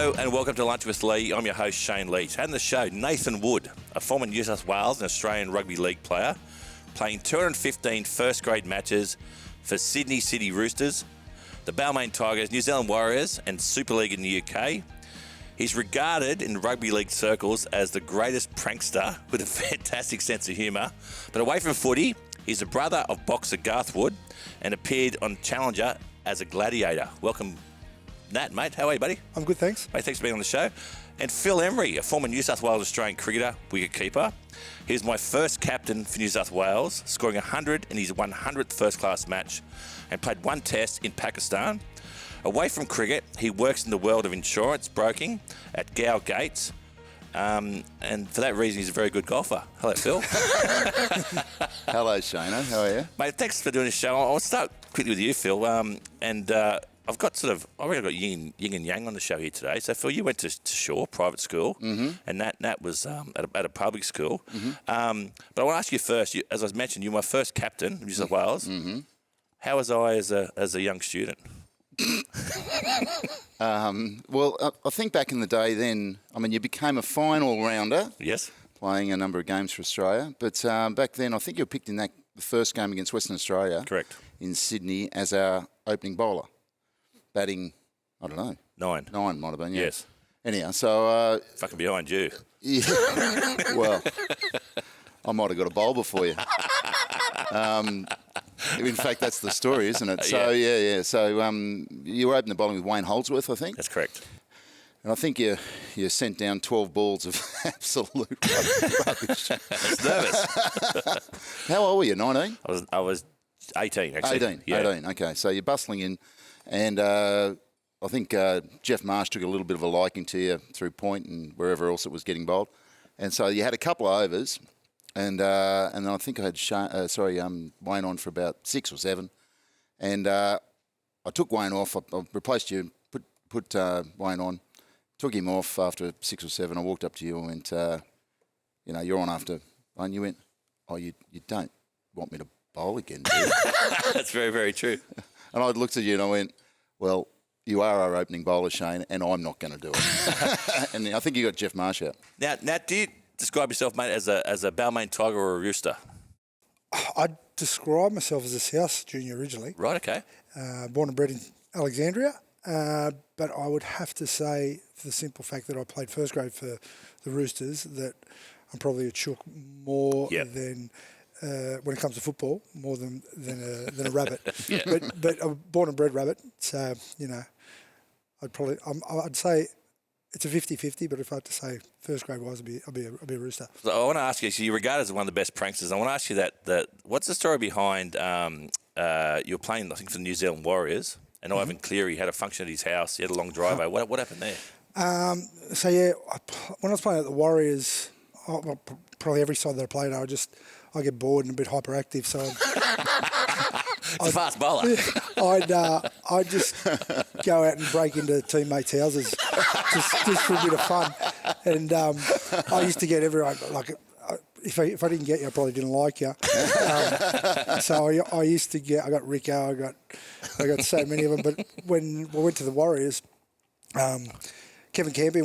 Hello and welcome to Lunch with Lee. I'm your host Shane Leach. And the show, Nathan Wood, a former New South Wales and Australian Rugby League player, playing 215 first grade matches for Sydney City Roosters, the Balmain Tigers, New Zealand Warriors and Super League in the UK. He's regarded in rugby league circles as the greatest prankster with a fantastic sense of humour. But away from footy, he's the brother of boxer Garth Wood and appeared on Challenger as a gladiator. Welcome, Nat, mate. How are you, buddy? I'm good, thanks. Mate, thanks for being on the show. And Phil Emery, a former New South Wales Australian cricketer, wicketkeeper. He was my first captain for New South Wales, scoring 100 in his 100th first-class match and played one test in Pakistan. Away from cricket, he works in the world of insurance broking at Gow Gates. And for that reason, he's a very good golfer. Hello, Phil. Hello, Shana. How are you? Mate, thanks for doing this show. I'll start quickly with you, Phil. I've got I've got yin and yang on the show here today. So, Phil, you went to Shaw private school, and Nat was at a public school. But I want to ask you first. As I mentioned, you were my first captain of New South Wales. How was I as a young student? Well, I think back in the day then, I mean, you became a fine all-rounder. Yes. Playing a number of games for Australia. But back then, I think you were picked in the first game against Western Australia. Correct. In Sydney as our opening bowler. Batting, I don't know. 9. 9 might have been, yeah. Yes. Anyhow, so... Fucking behind you. Yeah. Well, I might have got a bowl before you. In fact, that's the story, isn't it? So, yeah. So you were opening the bowling with Wayne Holdsworth, I think. That's correct. And I think you sent down 12 balls of absolute rubbish. I was nervous. How old were you, 19? I was 18, actually. 18, yeah. 18, okay. So you're bustling in. And I think Jeff Marsh took a little bit of a liking to you through point and wherever else it was getting bowled. And so you had a couple of overs. And then I think I had Wayne on for about 6 or 7. And I took Wayne off. I replaced you, put Wayne on. Took him off after 6 or 7. I walked up to you and went, you're on after. And you went, oh, you don't want me to bowl again, do you? That's very, very true. And I looked at you and I went, well, you are our opening bowler, Shane, and I'm not going to do it. And I think you got Jeff Marsh out. Now, Nat, do you describe yourself, mate, as a Balmain Tiger or a Rooster? I'd describe myself as a South junior originally. Right, okay. Born and bred in Alexandria. But I would have to say, for the simple fact that I played first grade for the Roosters, that I'm probably a chook more than... when it comes to football, more than a rabbit. But I'm born and bred rabbit, so, I'd say it's a 50-50, but if I had to say first grade wise, I'd be a rooster. So I want to ask you, so you're regarded as one of the best pranksters. I want to ask you that what's the story behind you were playing, I think, for the New Zealand Warriors, and Ivan Cleary had a function at his house. He had a long driveway. What happened there? When I was playing at the Warriors, probably every side that I played, I get bored and a bit hyperactive, so It's a fast bowler. I'd just go out and break into teammates' houses just for a bit of fun. And I used to get everyone, like, if I didn't get you, I probably didn't like you. So I used to get, I got Rico, I got so many of them. But when we went to the Warriors, Kevin Camping,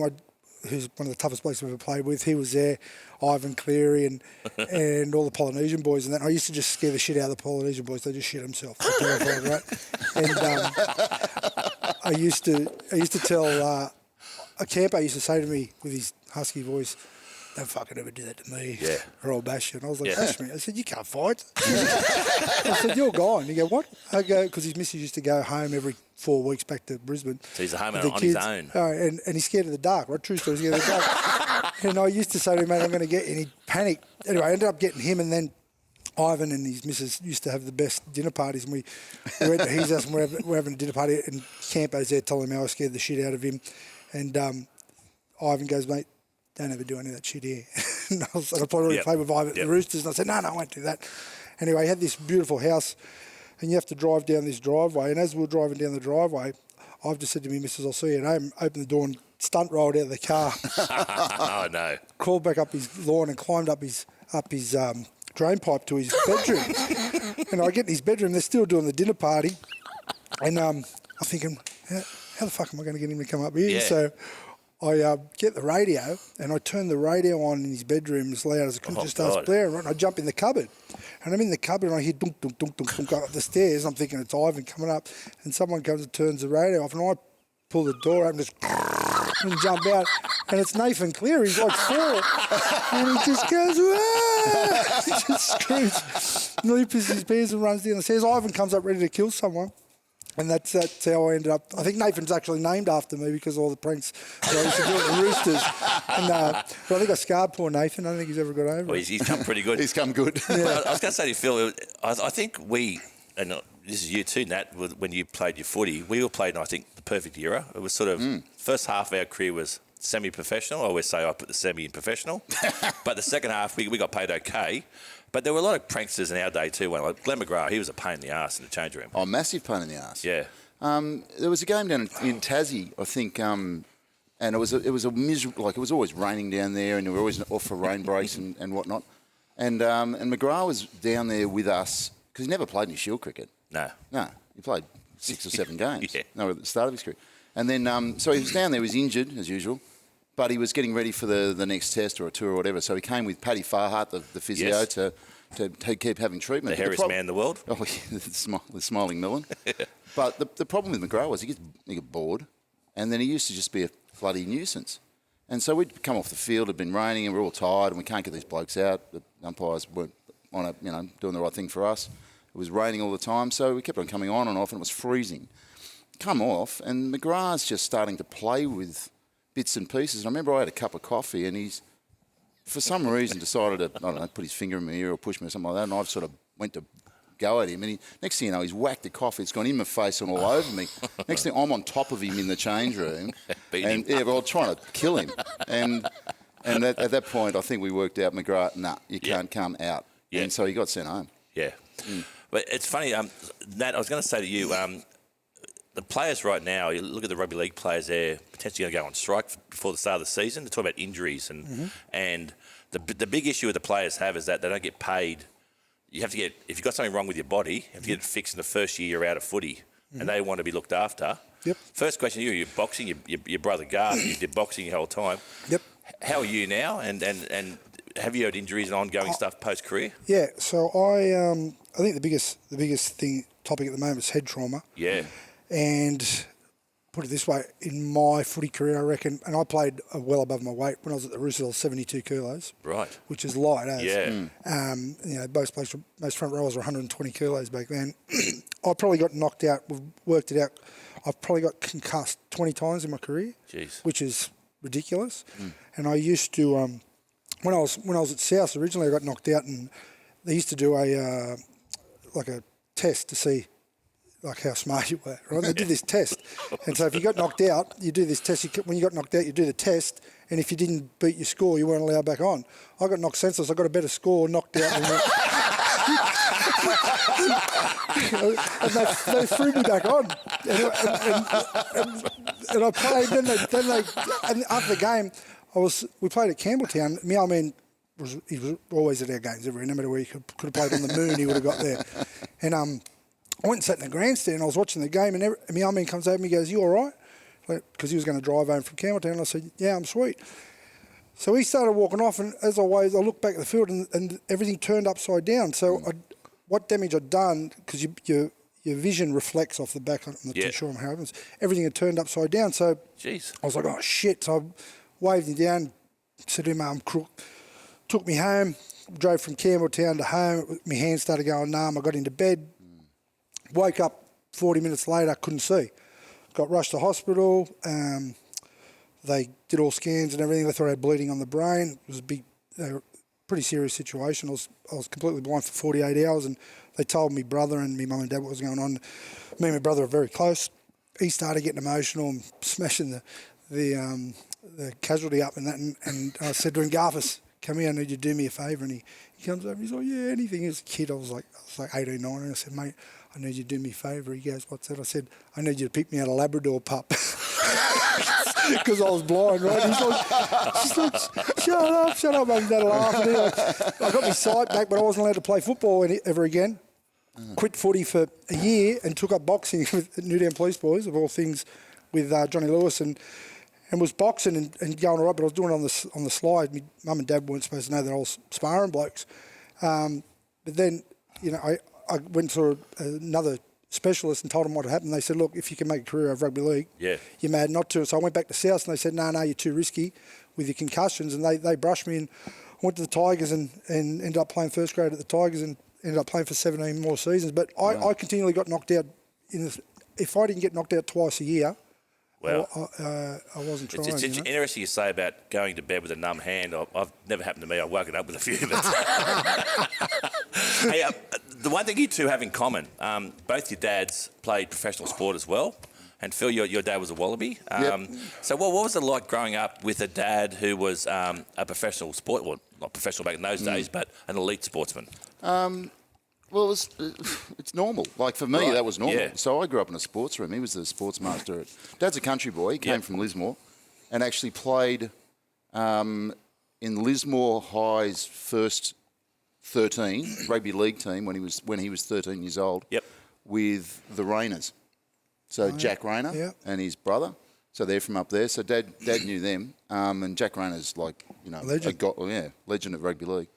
who's one of the toughest blokes I've ever played with, he was there, Ivan Cleary and all the Polynesian boys and that. I used to just scare the shit out of the Polynesian boys. They just shit themselves. They're terrified, right? And I used to tell a camper used to say to me with his husky voice, "Don't fucking ever do that to me, or I'll bash you." And I was like, "Bash me?" I said, "You can't fight." I said, "You're gone." You go, "What?" I go, because his missus used to go home every 4 weeks back to Brisbane. So he's at home on his own. And he's scared of the dark, right? True story, he's scared of the dark. And I used to say to him, "Mate, I'm going to get you." And he'd panic. Anyway, I ended up getting him, and then Ivan and his missus used to have the best dinner parties. And we went to his house and we're having a dinner party, and Campo's there telling me I scared the shit out of him. And Ivan goes, "Mate, don't ever do any of that shit here." And I probably played with Ivan at the Roosters, and I said, no, I won't do that. Anyway, he had this beautiful house, and you have to drive down this driveway. And as we were driving down the driveway, I've just said to me, "Missus, I'll see you at home." Opened the door and stunt rolled out of the car. Oh, no. Crawled back up his lawn and climbed up his drain pipe to his bedroom. And I get in his bedroom, they're still doing the dinner party. And I'm thinking, how the fuck am I going to get him to come up here? Yeah. So I get the radio and I turn the radio on in his bedroom as loud as I could. Just starts blaring, right? And I jump in the cupboard. And I'm in the cupboard and I hear dunk, dunk, dunk, dunk, dunk up the stairs. I'm thinking it's Ivan coming up. And someone comes and turns the radio off and I pull the door open and jump out. And it's Nathan Clear. He's like 4. And he just goes, "Wah!" He just screams. And he pisses his pants and runs down the stairs. Ivan comes up ready to kill someone. And that's how I ended up. I think Nathan's actually named after me because of all the pranks that I used to do at the Roosters. And, but I think I scarred poor Nathan. I don't think he's ever got over Well, it. he's come pretty good. He's come good. I was going to say to you, Phil, I think we, and this is you too, Nat, when you played your footy, we all played in, I think, the perfect era. It was sort of, first half of our career was semi-professional. I always say I put the semi in professional. But the second half, we got paid okay. But there were a lot of pranksters in our day too. Like Glenn McGrath, he was a pain in the arse in the change room. Oh, massive pain in the arse. Yeah. There was a game down in Tassie, I think, and it was a miserable. Like it was always raining down there, and we were always off for rain breaks and whatnot. And McGrath was down there with us because he never played any Shield cricket. No, he played 6 or 7 games. Yeah. No, at the start of his career. And then so he was down there. He was injured as usual, but he was getting ready for the next test or a tour or whatever. So he came with Paddy Farhart, the physio, Yes. to keep having treatment. the hairiest man in the world. Oh, yeah, the smiling Millen. But the problem with McGrath was he get bored, and then he used to just be a bloody nuisance. And so we'd come off the field, it had been raining, and we're all tired, and we can't get these blokes out. The umpires weren't doing the right thing for us. It was raining all the time, so we kept on coming on and off, and it was freezing. Come off, and McGrath's just starting to play with bits and pieces. And I remember I had a cup of coffee, and he's, for some reason, decided to, I don't know, put his finger in my ear or push me or something like that, and I sort of went to go at him, and next thing you know, he's whacked the coffee. It's gone in my face and all over me. Next thing, I'm on top of him in the change room, and well, trying to kill him. And at that point, I think we worked out, McGrath, you can't come out. Yeah. And so he got sent home. Yeah. But it's funny, Nat, I was going to say to you, the players right now, you look at the rugby league players, they're potentially going to go on strike before the start of the season. They're talking about injuries, and the big issue that the players have is that they don't get paid. You have to get, if you've got something wrong with your body, you have to get it fixed in the first year you're out of footy, and they want to be looked after. Yep. First question to you, you're boxing, your brother Garth, you did boxing your whole time. Yep. How are you now, and have you had injuries and ongoing stuff post-career? Yeah, so I think the biggest topic at the moment is head trauma. Yeah. And put it this way, in my footy career, I reckon, and I played well above my weight. When I was at the Roosters, I was 72 kilos. Right. Which is light, as. Yeah. Most front rowers were 120 kilos back then. I probably got knocked out. We've worked it out. I've probably got concussed 20 times in my career. Jeez. Which is ridiculous. And I used to, when I was at South originally, I got knocked out, and they used to do a test to see like how smart you were, right? They did this test. And so if you got knocked out, you do this test. When you got knocked out, you do the test. And if you didn't beat your score, you weren't allowed back on. I got knocked senseless. I got a better score, knocked out. And they threw me back on. And I played. And after the game, we played at Campbelltown. My old man he was always at our games. No matter where he could have played on the moon, he would have got there. And I went and sat in the grandstand and I was watching the game, and my old man comes over and he goes, "You all right?" Because he was going to drive home from Campbelltown. And I said, "Yeah, I'm sweet." So he started walking off, and as always, I looked back at the field and everything turned upside down. So what damage I'd done, because your vision reflects off the back, I'm not too sure how it happens, everything had turned upside down. So Jeez. I was like, "Oh, shit." So I waved him down, said to him, "I'm crook." Took me home, drove from Campbelltown to home. My hands started going numb. I got into bed. Woke up 40 minutes later, couldn't see. Got rushed to hospital. They did all scans and everything. They thought I had bleeding on the brain. It was a pretty serious situation. I was completely blind for 48 hours, and they told me brother and me mum and dad what was going on. Me and my brother are very close. He started getting emotional and smashing the casualty up and that. And I said to him, "Garfus, come here, I need you to do me a favour." And he comes over and he's like, "Yeah, anything." As a kid, I was like 18, 19. And I said, "Mate, I need you to do me a favour." He goes, "What's that?" I said, "I need you to pick me out a Labrador pup." Because I was blind, right? He's like, shut up, mate. Dad laughing. I got my sight back, but I wasn't allowed to play football ever again. Quit footy for a year and took up boxing with Newtown Police Boys, of all things, with Johnny Lewis. And and was boxing and going all right, but I was doing it on the slide. My mum and dad weren't supposed to know that I was sparring blokes. But then, I went to another specialist and told them what had happened. They said, look, if you can make a career out of rugby league, you're mad not to. So I went back to South and they said, no, you're too risky with your concussions. And they brushed me and I went to the Tigers and ended up playing first grade at the Tigers and ended up playing for 17 more seasons. But I continually got knocked out. If I didn't get knocked out twice a year, I wasn't trying. It's interesting you say about going to bed with a numb hand. I've never happened to me. I've woken up with a few. But hey, the one thing you two have in common, both your dads played professional sport as well. And Phil, your dad was a Wallaby. So what was it like growing up with a dad who was a professional sport, well, not professional back in those days, but an elite sportsman? Well, it's normal. Like, for me, that was normal. Yeah. So I grew up in a sports room. He was the sports master. Dad's a country boy. He came from Lismore and actually played in Lismore High's first 13 rugby league team when he was 13 years old with the Rayners. So Jack Rayner and his brother. So they're from up there. So Dad knew them. And Jack Rayner's like, legend. Legend of rugby league.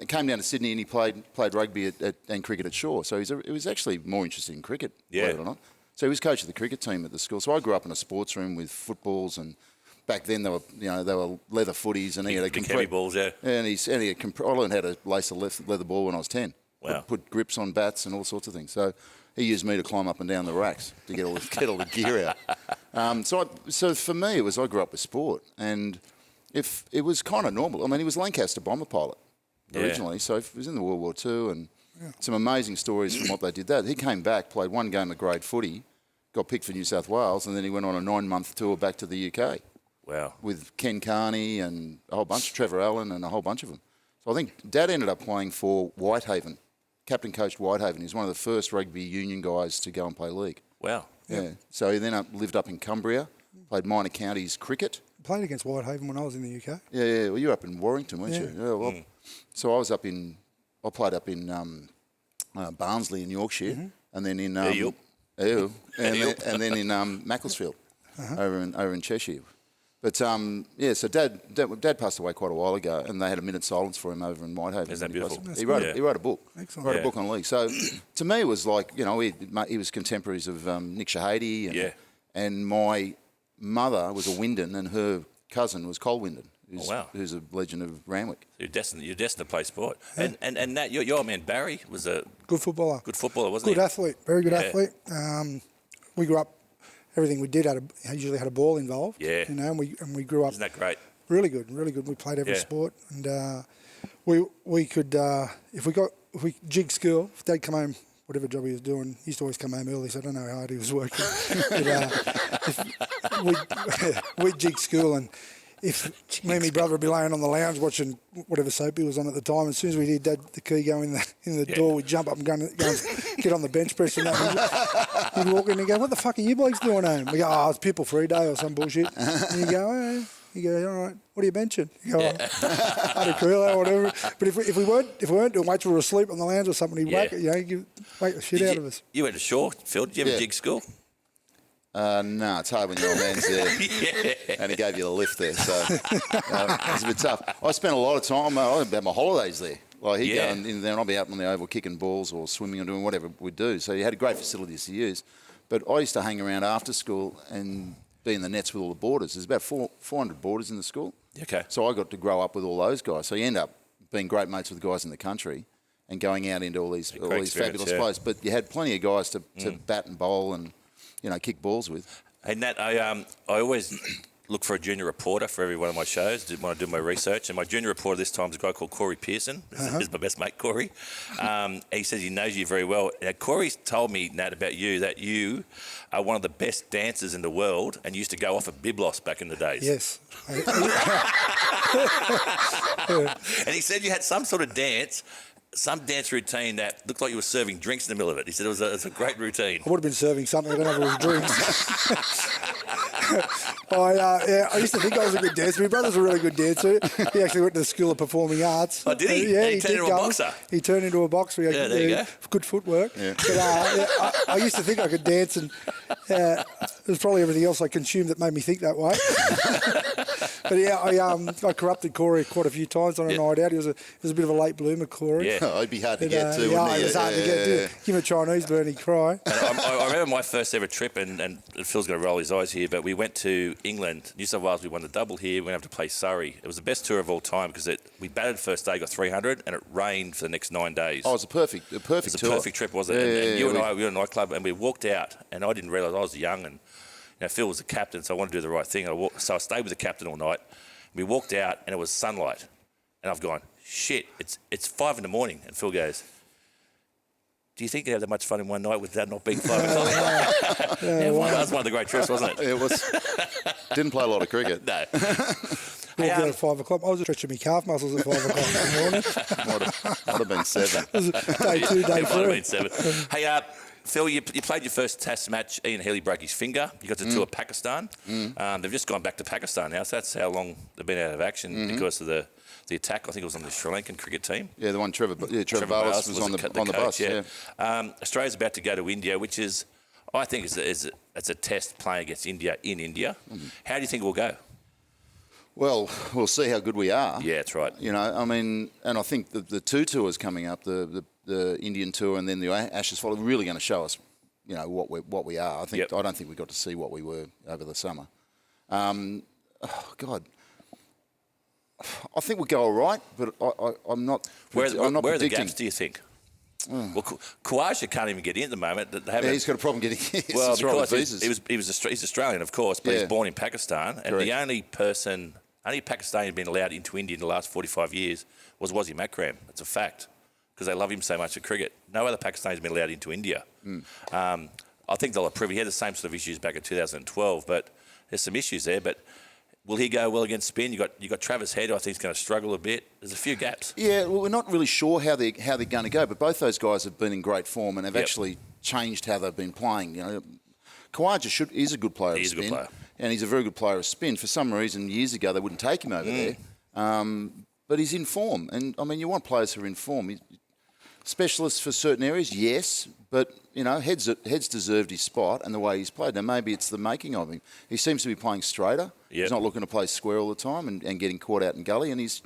Came down to Sydney and he played rugby and cricket at Shaw. So he was actually more interested in cricket, believe it or not. So he was coach of the cricket team at the school. So I grew up in a sports room with footballs, and back then they were leather footies, and he had a big heavy balls, and I learned how to lace a leather ball when I was 10. Wow. Put grips on bats and all sorts of things. So he used me to climb up and down the racks to get all the gear out. So for me, I grew up with sport, and if it was kind of normal. I mean, he was Lancaster bomber pilot originally, so he was in the World War II, and some amazing stories from what they did. He came back, played one game of grade footy, got picked for New South Wales, and then he went on a 9-month tour back to the UK. Wow. With Ken Carney and a whole bunch, Trevor Allen and a whole bunch of them. So I think Dad ended up playing for Whitehaven, captain-coached Whitehaven. He was one of the first rugby union guys to go and play league. Wow. Yeah. So he then lived up in Cumbria, played minor counties cricket. Played against Whitehaven when I was in the UK. Yeah. Well, you were up in Warrington, weren't you? Yeah. Well, so I played up in Barnsley in Yorkshire, and then in and then in Macclesfield, over in Cheshire. But so Dad passed away quite a while ago, and they had a minute's silence for him over in Whitehaven. Isn't that beautiful? He wrote a book. Excellent. Wrote a book on league. So to me, it was like he was contemporaries of Nick Shahady, and my mother was a Wyndon, and her cousin was Cole Wyndon, who's a legend of Randwick. You're destined to play sport. Yeah. And Nat, your old man Barry was a good footballer. Wasn't he? Good athlete, very good athlete. We grew up. Everything we did usually had a ball involved. Yeah. And we grew up. Isn't that great? Really good. We played every sport, and we could if we jigged school. If Dad come home, whatever job he was doing, he used to always come home early. So I don't know how hard he was working. But, we'd jig school, and if me and my brother would be laying on the lounge watching whatever soap he was on at the time, as soon as we heard Dad the key go in the door, we'd jump up and go and get on the bench press and that. He'd walk in and go, "What the fuck are you blokes doing home?" We go, "Oh, it's people free day or some bullshit." And you go, "Oh." You go, "All right, what are you benching?" You go, "I had a curl or whatever." But if we weren't doing weights, we were asleep on the lounge or something, he'd wake the shit out of us. You went to Shaw, Phil. Did you ever jig school? No, it's hard when your old man's there. And he gave you the lift there, so it's a bit tough. I spent a lot of time, I had my holidays there. Like he'd go in there and I'd be out on the oval kicking balls or swimming or doing whatever we'd do. So you had great facilities to use. But I used to hang around after school and be in the nets with all the boarders. There's about 400 boarders in the school. Okay. So I got to grow up with all those guys. So you end up being great mates with the guys in the country and going out into all these fabulous places. But you had plenty of guys to bat and bowl and kick balls with. Hey Nat, I always look for a junior reporter for every one of my shows when I do my research. And my junior reporter this time is a guy called Corey Pearson. He's my best mate, Corey. He says he knows you very well. Now, Corey's told me, Nat, about you, that you are one of the best dancers in the world and used to go off at Biblos back in the days. Yes. And he said you had some sort of dance routine that looked like you were serving drinks in the middle of it. He said it was a great routine. I would have been serving something. I don't know if it was drinks. I used to think I was a good dancer. My brother's a really good dancer. He actually went to the School of Performing Arts. Oh, did he? Yeah, he turned into a boxer. He turned into a boxer. He had there you go. good footwork. Yeah. But I used to think I could dance, and it was probably everything else I consumed that made me think that way. But yeah, I corrupted Corey quite a few times on a night out. He was a bit of a late bloomer, Corey. Yeah. I'd be hard to get to, Yeah, wouldn't it he? was hard to get to. Give him a Chinese burn, he'd cry. I remember my first ever trip, and Phil's going to roll his eyes here, but we went to England, New South Wales. We won the double here. We went up to play Surrey. It was the best tour of all time because we batted the first day, got 300, and it rained for the next 9 days. Oh, it was a perfect It was a tour. perfect trip, wasn't it? Yeah, and you and we- I, we were in a nightclub, and we walked out, and I didn't realise I was young, and Phil was the captain, so I wanted to do the right thing. So I stayed with the captain all night. We walked out, and it was sunlight, and I've gone, shit, it's 5 a.m, and Phil goes, do you think you have that much fun in one night with that not being 5 o'clock? That was one of the great trips, wasn't it? It was. Didn't play a lot of cricket. No. Walked out at 5 o'clock. I was stretching my calf muscles at 5 o'clock in the morning. Might have been 7. Day 2, day It might have 3. been 7. Hey, Phil, you played your first Test match. Ian Healy broke his finger. You got to tour Pakistan. They've just gone back to Pakistan now, so that's how long they've been out of action because of the attack. I think it was on the Sri Lankan cricket team. Yeah, the one Trevor Barlas was on the coach, bus. Yeah. Australia's about to go to India, which is, I think, it's a test playing against India in India. How do you think it will go? Well, we'll see how good we are. Yeah, that's right. You know, I mean, and I think the two tours coming up, the Indian tour and then the Ashes follow, are really going to show us, you know, what we are. I don't think we got to see what we were over the summer. God, I think we'll go all right, but I'm not. Where I'm not are the predicting. gaps, do you think? Well, Khawaja can't even get in at the moment. He's got a problem getting in. Well, It's right with because visas. he's Australian, of course, but he's Yeah. born in Pakistan, and Correct. the only Pakistani who's been allowed into India in the last 45 years was Wazim Akram. It's a fact, because they love him so much at cricket. No other Pakistani has been allowed into India. I think they'll approve. He had the same sort of issues back in 2012, but there's some issues there. But will he go well against spin? You got Travis Head, who I think is going to struggle a bit. There's a few gaps. Yeah, well, we're not really sure how they're going to go, but both those guys have been in great form and have Yep. actually changed how they've been playing. You know, Khawaja is a good player. He of is a good spin, player. and he's a very good player of spin. For some reason, years ago they wouldn't take him over there, but he's in form. And I mean, you want players who are in form. Specialists for certain areas, yes, but you know, Head's deserved his spot and the way he's played. Now maybe it's the making of him. He seems to be playing straighter. Yep. He's not looking to play square all the time and getting caught out in gully. And he's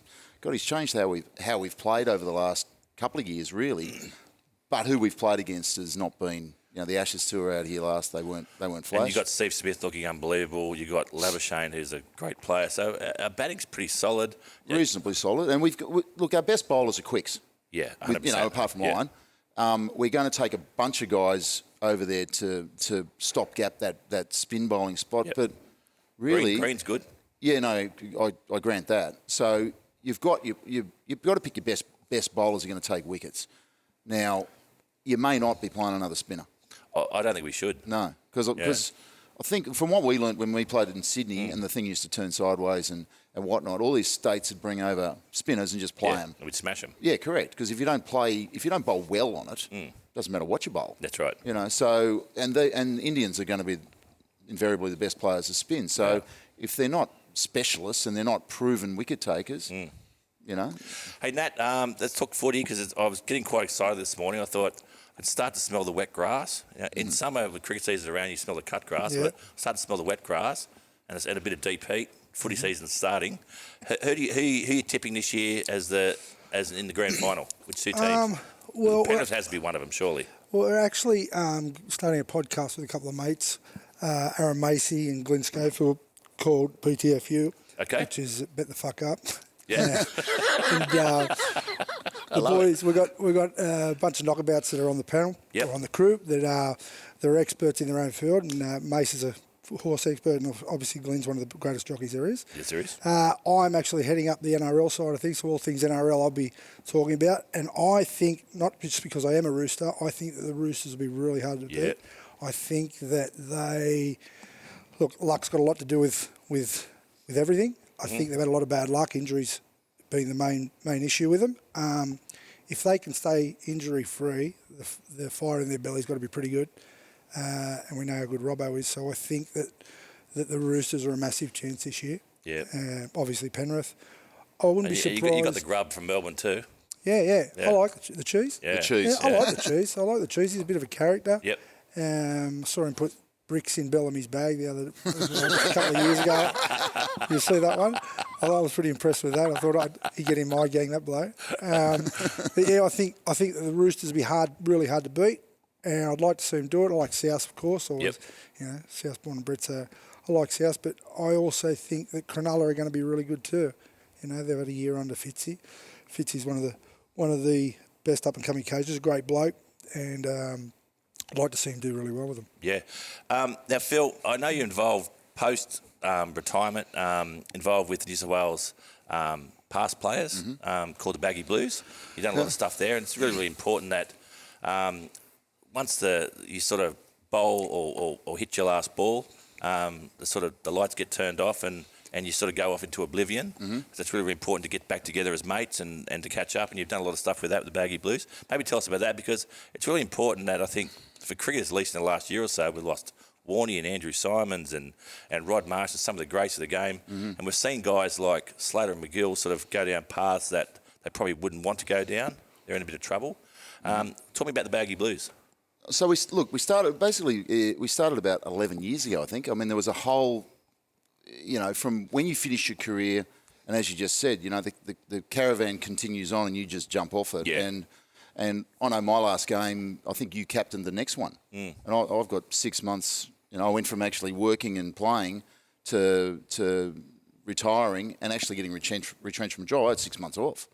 changed how we've played over the last couple of years, really. But who we've played against has not been. You know, the Ashes tour out here last, they weren't flash. And you got Steve Smith looking unbelievable. You got Labuschagne, who's a great player. So our batting's pretty solid. Reasonably solid. And look, our best bowlers are quicks. Yeah, 100%. You know, apart from Lyon. We're going to take a bunch of guys over there to stop gap that spin bowling spot. Yep. But really, Green's good. yeah, no, I grant that. So you've got to pick your best bowlers who are going to take wickets. Now, you may not be playing another spinner. I don't think we should. No, because I think from what we learnt when we played it in Sydney and the thing used to turn sideways and whatnot, all these states would bring over spinners and just play them. We'd smash them. Yeah, correct. Because if you don't bowl well on it, doesn't matter what you bowl. That's right. You know, so and Indians are going to be invariably the best players to spin. So if they're not specialists and they're not proven wicket takers, you know. Hey, Nat, let's talk footy because I was getting quite excited this morning. I thought I'd start to smell the wet grass. You know, in summer, with cricket season around, you smell the cut grass. Yeah. But I started to smell the wet grass and a bit of deep heat. Footy season's starting. Who are you tipping this year as in the grand final? Which two teams? Penrith has to be one of them, surely. Well, we're actually starting a podcast with a couple of mates, Aaron Macy and Glenn Schofield, called PTFU, which is Bet the Fuck Up. Yeah. And the boys, we've got a bunch of knockabouts that are on the panel or on the crew that they're experts in their own field, and Mace is a horse expert, and obviously Glenn's one of the greatest jockeys there is. Yes, there is. I'm actually heading up the NRL side of things, so all things NRL I'll be talking about. And I think, not just because I am a Rooster, I think that the Roosters will be really hard to beat. I think that luck's got a lot to do with everything. I think they've had a lot of bad luck, injuries being the main issue with them. If they can stay injury-free, the fire in their belly's got to be pretty good. And we know how good Robbo is, so I think that that the Roosters are a massive chance this year. Yeah. Obviously Penrith. I wouldn't be surprised. You got the grub from Melbourne too. Yeah. I like the cheese. Yeah. The cheese. I like the cheese. I like the cheese. He's a bit of a character. Yep. Saw him put bricks in Bellamy's bag a couple of years ago. You see that one? I was pretty impressed with that. I thought he'd get in my gang, that blow. But yeah, I think the Roosters will be really hard to beat, and I'd like to see him do it. I like South, of course. South born and bred, so I like South. But I also think that Cronulla are going to be really good too. They've had a year under Fitzy. Fitzy's one of the best up and coming coaches. A great bloke, and I'd like to see him do really well with them. Yeah. Now, Phil, I know you're involved post retirement, involved with New South Wales past players called the Baggy Blues. You've done a lot of stuff there, and it's really, really important that once you sort of bowl or hit your last ball, the lights get turned off and you sort of go off into oblivion. So it's really, really important to get back together as mates and to catch up, and you've done a lot of stuff with that with the Baggy Blues. Maybe tell us about that, because it's really important that I think for cricketers, at least in the last year or so, we've lost Warney and Andrew Simons and Rod Marsh and some of the greats of the game. And we've seen guys like Slater and McGill sort of go down paths that they probably wouldn't want to go down. They're in a bit of trouble. Talk me about the Baggy Blues. So we started about 11 years ago, I think. I mean, there was a whole, from when you finish your career, and as you just said, the caravan continues on and you just jump off it. Yeah. And I know my last game, I think you captained the next one. And I've got 6 months. I went from actually working and playing to retiring and actually getting retrenched from job. I had 6 months off.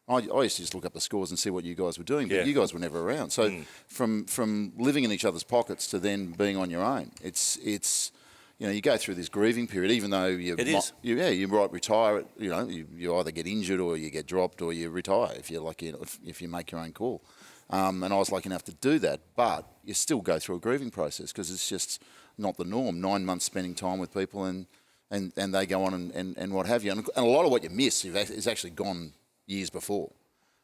I used to just look up the scores and see what you guys were doing, but you guys were never around. So from living in each other's pockets to then being on your own, it's you go through this grieving period, even though you might retire. You either get injured or you get dropped or you retire if you're lucky, if you make your own call. And I was lucky enough to do that, but you still go through a grieving process because it's just not the norm. 9 months spending time with people and they go on and what have you. And a lot of what you miss is actually gone years before.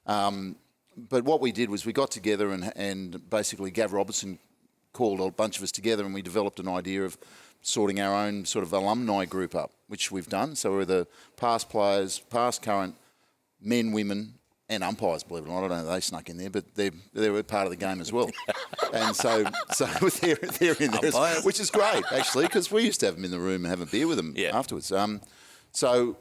But what we did was we got together and basically Gav Robertson called a bunch of us together and we developed an idea of sorting our own sort of alumni group up, which we've done. So we're the past players, past, current, men, women, and umpires, believe it or not. I don't know if they snuck in there, but they're part of the game as well. And so they're in there, which is great, actually, because we used to have them in the room and have a beer with them afterwards. So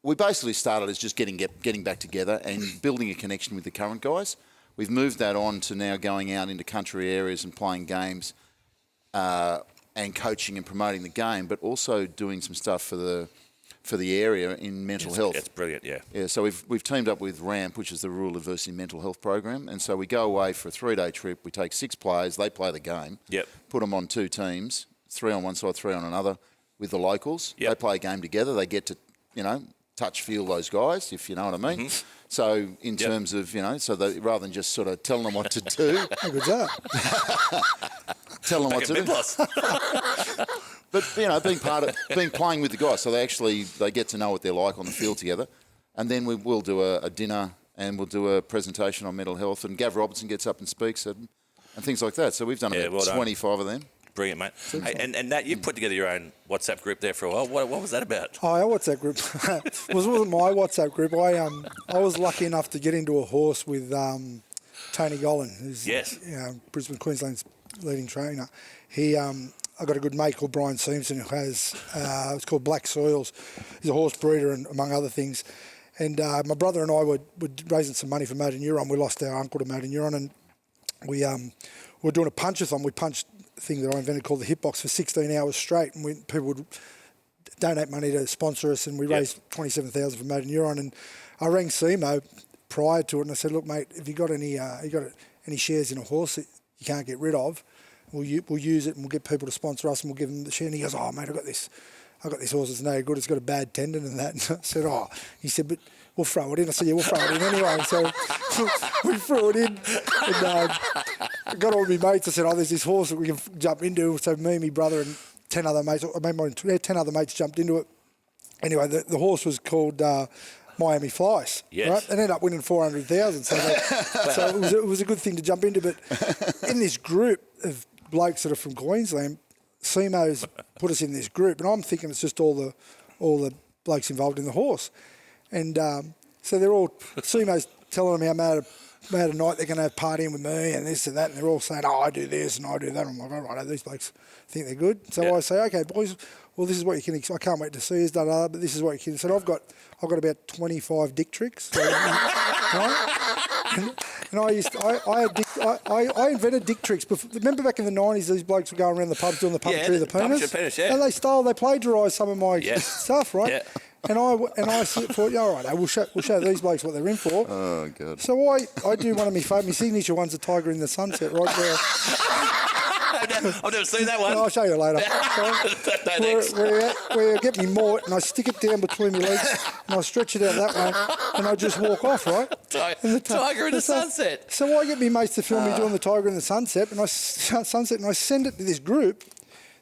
we basically started as just getting back together and building a connection with the current guys. We've moved that on to now going out into country areas and playing games and coaching and promoting the game, but also doing some stuff for the area in mental health. That's brilliant, yeah. Yeah, so we've teamed up with RAMP, which is the Rural Adversity Mental Health Program, and so we go away for a 3-day trip. We take 6 players, they play the game, put them on 2 teams, 3 on one side, 3 on another, with the locals. They play a game together. They get to, touch, feel those guys, if you know what I mean. So in terms of, so that rather than just sort of telling them what to do. How good's that? Tell them what to do. But, playing with the guys, so they get to know what they're like on the field together. And then we'll do a dinner and we'll do a presentation on mental health, and Gav Robertson gets up and speaks and things like that. So we've done about 25 of them. Brilliant, mate. Hey, and Nat, you've put together your own WhatsApp group there for a while. What was that about? Oh, our WhatsApp group wasn't my WhatsApp group. I was lucky enough to get into a horse with Tony Gollan, who's Brisbane, Queensland's leading trainer. I got a good mate called Brian Simpson who has it's called Black Soils. He's a horse breeder and among other things. And my brother and I were raising some money for motor neuron. We lost our uncle to motor neuron, and we were doing a punch-a-thon. We punched a thing that I invented called the Hitbox for 16 hours straight, and people would donate money to sponsor us, and we raised $27,000 for motor neuron. And I rang SEMO prior to it, and I said, "Look, mate, if you got any shares in a horse that you can't get rid of, we'll use it and we'll get people to sponsor us and we'll give them the share." And he goes, "Oh, mate, I got this horse. It's no good. It's got a bad tendon and that." And I said, "Oh," he said, "but we'll throw it in." I said, "Yeah, we'll throw it in anyway." So we threw it in, and I got all my mates. I said, "Oh, there's this horse that we can jump into." So me, my brother, and 10 other mates, 10 other mates jumped into it. Anyway, the horse was called Miami Flies, right? And ended up winning 400,000. So it was a good thing to jump into. But in this group of blokes that are from Queensland, Simo's put us in this group, and I'm thinking it's just all the blokes involved in the horse. And so they're all, Simo's telling them how mad a night they're going to have partying with me and this and that, and they're all saying, oh, I do this and I do that. I'm like, all right, these blokes think they're good. So I say, okay, boys, well, this is what you can, I can't wait to see us, but this is what you can. So I've got about 25 dick tricks. So, right? And I invented dick tricks. Remember back in the 90s, these blokes were going around the pubs doing the puppetry of the penis? And they plagiarised some of my stuff, right? Yeah. And I thought, all right, we'll show these blokes what they're in for. Oh, God. So I do one of my signature ones, the Tiger in the Sunset, right there. I've never seen that one. I'll show you later. Where I get me mort and I stick it down between my legs and I stretch it out that way and I just walk off, right? Tiger in the Sunset. So I get me mates to film me doing the Tiger in the Sunset and I send it to this group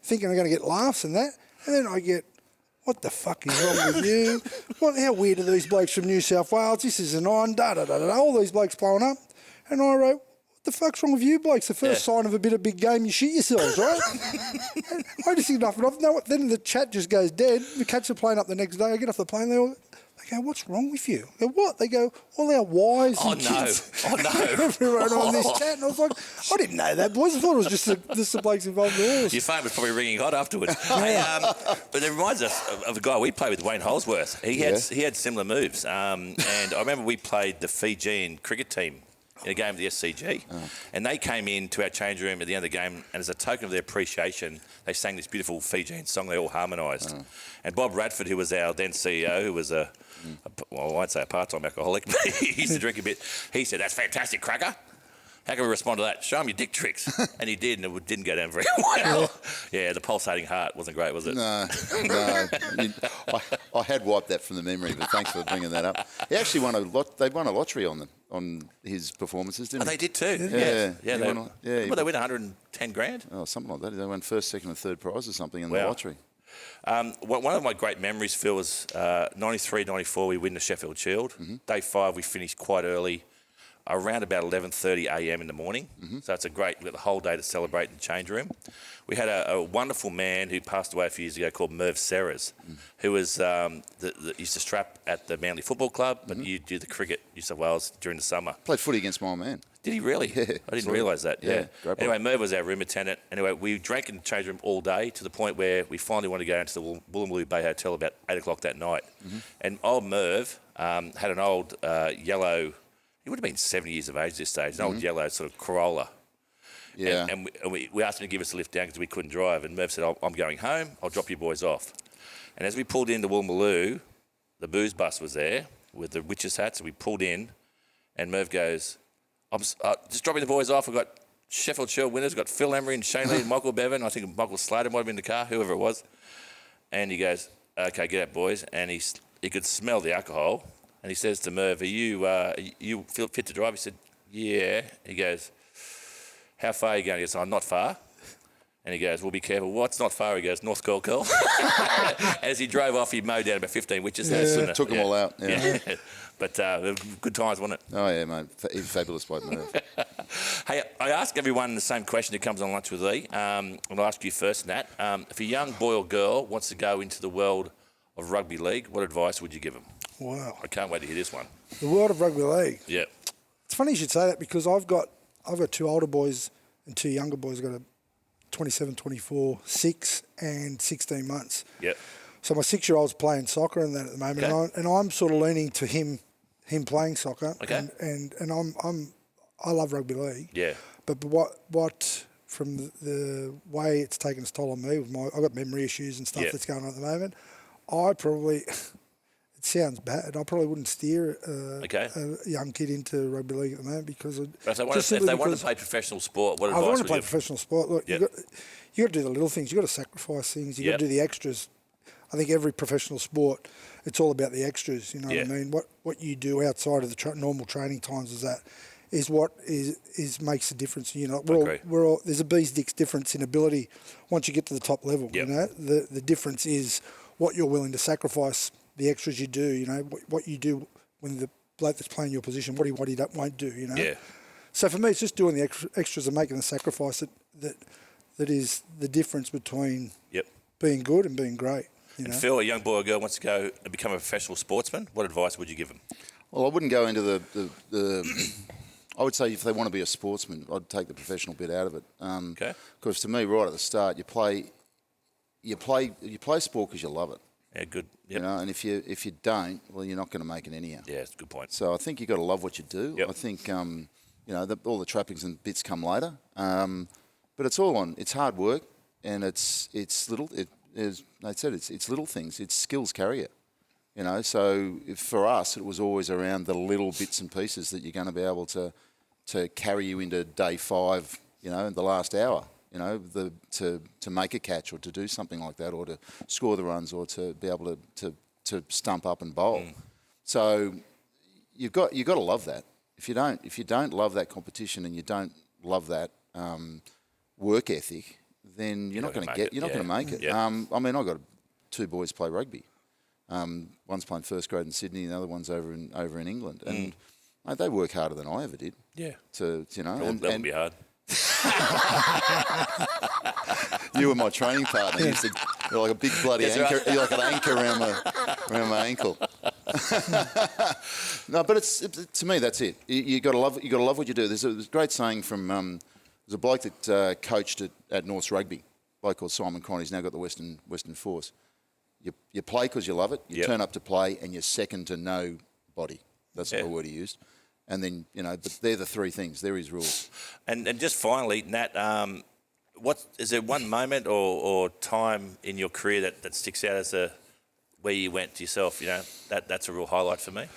thinking I'm going to get laughs and that, and then I get, what the fuck is wrong with you? How weird are these blokes from New South Wales? This isn't on, da-da-da-da-da. All these blokes blowing up. And I wrote, what the fuck's wrong with you blokes? The first sign of a bit of big game, you shit yourselves, right? And I just think enough. Then the chat just goes dead. We catch the plane up the next day. I get off the plane, they go, what's wrong with you? I go, what? They go, all our wives and kids. Oh, no. Everyone on this chat. And I was like, I didn't know that, boys. I thought it was just the blokes involved in the horse. Your phone was probably ringing hot afterwards. But it reminds us of a guy we played with, Wayne Holsworth. He had similar moves. And I remember we played the Fijian cricket team in a game at the SCG. And they came in to our change room at the end of the game, and as a token of their appreciation, they sang this beautiful Fijian song they all harmonised. And Bob Radford, who was our then CEO, who was I won't say a part-time alcoholic, but he used to drink a bit, he said, that's fantastic, Cracker. How can we respond to that? Show him your dick tricks. And he did, and it didn't go down very well. Yeah, the pulsating heart wasn't great, was it? No. I had wiped that from the memory, but thanks for bringing that up. He actually won they won a lottery on his performances, didn't they? They did too. Yeah. They win 110 grand. Oh, something like that. They won first, second, and third prize or something in the lottery. One of my great memories, Phil, was 93, 94, we win the Sheffield Shield. Day 5, we finished quite early, around about 11:30 a.m. in the morning. So it's we got the whole day to celebrate in the change room. We had a wonderful man who passed away a few years ago called Merv Serres, who was used to strap at the Manly Football Club, but you do the cricket, New South Wales, during the summer. Played footy against my man. Did he really? Yeah, I didn't realise that. Yeah. Anyway, Merv Merv was our room attendant. Anyway, we drank in the change room all day to the point where we finally wanted to go into the Woolloomooloo Bay Hotel about 8 o'clock that night. And old Merv had an old yellow, he would have been 70 years of age at this stage, an old yellow sort of Corolla. Yeah. And we asked him to give us a lift down because we couldn't drive. And Merv said, I'm going home. I'll drop you boys off. And as we pulled into Woolloomooloo, the booze bus was there with the witches' hats. And we pulled in, and Merv goes, I'm just dropping the boys off. We've got Sheffield Shield winners. We've got Phil Emery and Shane Lee and Michael Bevan. I think Michael Slater might have been in the car, whoever it was. And he goes, okay, get out, boys. And he could smell the alcohol. And he says to Merv, are you fit to drive? He said, yeah. He goes, how far are you going? He goes, I'm not far. And he goes, well, be careful. What's not far? He goes, North Corkhill. As he drove off, he mowed down about 15 witches. Took them all out. Yeah. But good times, wasn't it? Oh, yeah, mate. He's a fabulous bloke, Merv. Hey, I ask everyone the same question that comes on Lunch with Lee. And I'll ask you first, Nat. If a young boy or girl wants to go into the world of rugby league, what advice would you give them? Wow. I can't wait to hear this one. The world of rugby league. Yeah. It's funny you should say that because I've got 2 older boys and 2 younger boys. I've got a 27, 24, 6 and 16 months. Yep. So my 6-year-old's playing soccer and that at the moment, and I'm sort of leaning to him playing soccer. Okay. And I love rugby league. Yeah. But what from the way it's taken its toll on me with I've got memory issues and stuff that's going on at the moment. I probably it sounds bad. I probably wouldn't steer a young kid into rugby league at the moment because if they want to play professional sport, what advice I want to would play you professional sport. Look, you got to do the little things. You got to sacrifice things. You got to do the extras. I think every professional sport, it's all about the extras. You know what I mean? What you do outside of the normal training times is what makes the difference. You know, we're all there's a bee's dick's difference in ability once you get to the top level. Yep. You know, the difference is what you're willing to sacrifice, the extras you do. You know, what you do when the bloke that's playing your position, what he won't do. You know. Yeah. So for me, it's just doing the extras and making the sacrifice that that is the difference between Yep. being good and being great. You And know? Phil, a young boy or girl wants to go and become a professional sportsman. What advice would you give them? Well, I wouldn't go into the I would say if they want to be a sportsman, I'd take the professional bit out of it. Okay. Because to me, right at the start, you play sport because you love it. Yeah, good. Yep. You know, and if you don't, well, you're not going to make it anyhow. Yeah, it's a good point. So I think you've got to love what you do. Yep. I think all the trappings and bits come later, but it's hard work, and it's little. As they said, it's little things. It's skills carry it. You know, so for us, it was always around the little bits and pieces that you're going to be able to carry you into day 5. You know, in the last hour. You know, to make a catch or to do something like that, or to score the runs, or to be able to stump up and bowl. So you've got to love that. If you don't love that competition and you don't love that work ethic, then you're not going to make it. Yeah. I mean, I got 2 boys play rugby. One's playing first grade in Sydney, and the other one's over in England, and mate, they work harder than I ever did. Yeah. And That would be hard. You were my training partner. You're like a big bloody anchor. Right. You're like an anchor around my ankle. No, but to me that's it. You got to love what you do. There's a great saying from there's a bloke that coached at Norths Rugby. A bloke called Simon Cron. He's now got the Western Force. You play because you love it. You turn up to play, and you're second to nobody. That's the word he used. And then, but they're the 3 things. They're his rules. And just finally, Nat, is there one moment or time in your career that sticks out as where you went to yourself? That's a real highlight for me.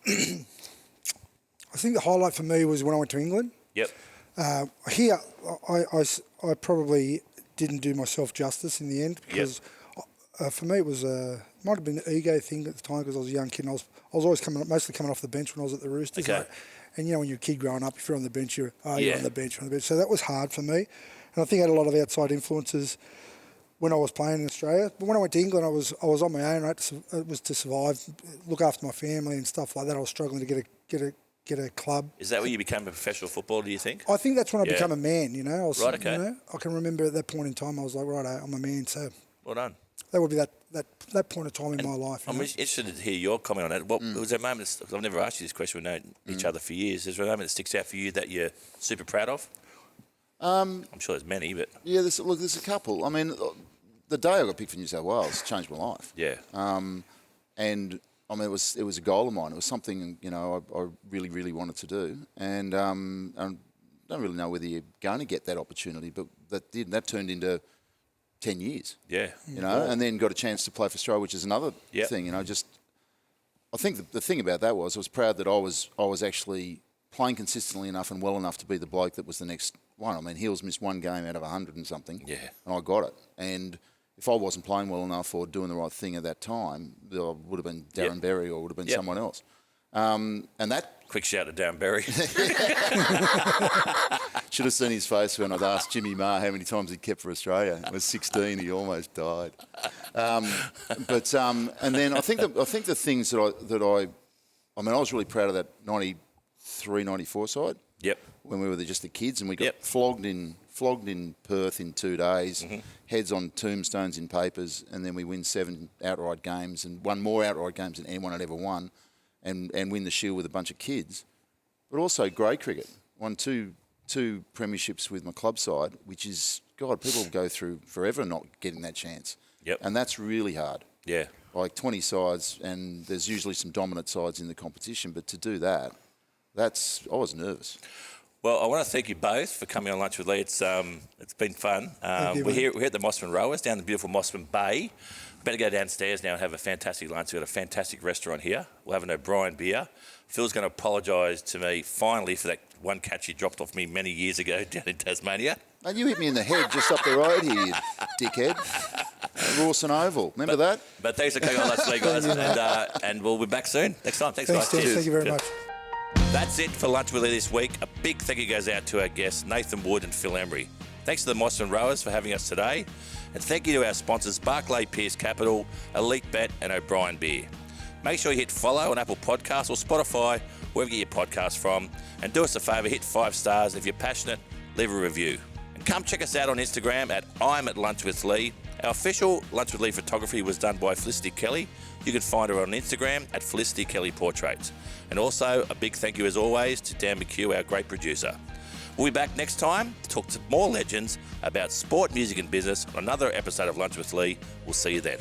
I think the highlight for me was when I went to England. Yep. Here, I probably didn't do myself justice in the end because for me it was might have been an ego thing at the time because I was a young kid and I was always mostly coming off the bench when I was at the Roosters. Okay. And when you're a kid growing up, if you're on the bench, you're on the bench. So that was hard for me. And I think I had a lot of outside influences when I was playing in Australia. But when I went to England, I was on my own. Right? It was to survive, look after my family and stuff like that. I was struggling to get a club. Is that where you became a professional footballer, do you think? I think that's when I became a man, Right, okay. I can remember at that point in time, I was like, right, I'm a man. So Well done. that would be that point of time in my life. I'm interested to hear your comment on that. What was that moment? I've never asked you this question. We've known each other for years. Is there a moment that sticks out for you that you're super proud of? I'm sure there's many, but yeah, there's a couple. I mean, the day I got picked for New South Wales changed my life. yeah, And I mean, it was a goal of mine. It was something I really, really wanted to do, and I don't really know whether you're going to get that opportunity, but that turned into 10 years. yeah, And then got a chance to play for Australia, which is another thing. I think the thing about that was I was proud that I was actually playing consistently enough and well enough to be the bloke that was the next one. I mean, Hills missed 1 game out of 100 and something, and I got it. And if I wasn't playing well enough or doing the right thing at that time, I would have been Darren Berry or would have been someone else. And that... Quick shout to Darren Berry. Should have seen his face when I'd asked Jimmy Marr how many times he'd kept for Australia. It was 16. He almost died. And then I think the things that I was really proud of that 93, 94 side. Yep. When we were just the kids and we got flogged in Perth in 2 days, heads on tombstones in papers, and then we win 7 outright games and won more outright games than anyone had ever won, and win the Shield with a bunch of kids. But also grade cricket. Won two premierships with my club side, which is, God, people go through forever not getting that chance. Yep. And that's really hard. Yeah. Like 20 sides, and there's usually some dominant sides in the competition, but to do that, I was nervous. Well, I want to thank you both for coming on Lunch with Lee. It's been fun. We're here at the Mosman Rowers down in the beautiful Mosman Bay. We better go downstairs now and have a fantastic lunch. We've got a fantastic restaurant here. We'll have an O'Brien beer. Phil's going to apologise to me finally for that one catch he dropped off me many years ago down in Tasmania. And you hit me in the head just up the road here, you dickhead. Rawson Oval. Remember that? But thanks for coming on Lunch with Lee, guys. And we'll be back soon. Next time. Thanks guys. Cheers. Thank you very much. That's it for Lunch with Lee this week. A big thank you goes out to our guests, Nathan Wood and Phil Emery. Thanks to the Mosman Rowers for having us today. And thank you to our sponsors, Barclay Pierce Capital, Elite Bet and O'Brien Beer. Make sure you hit follow on Apple Podcasts or Spotify, wherever you get your podcasts from. And do us a favour, hit 5 stars. If you're passionate, leave a review. And Come check us out on Instagram at I'm at Lunch with Lee. Our official Lunch with Lee photography was done by Felicity Kelly. You can find her on Instagram at Felicity Kelly Portraits. And also a big thank you as always to Dan McHugh, our great producer. We'll be back next time to talk to more legends about sport, music and business on another episode of Lunch with Lee. We'll see you then.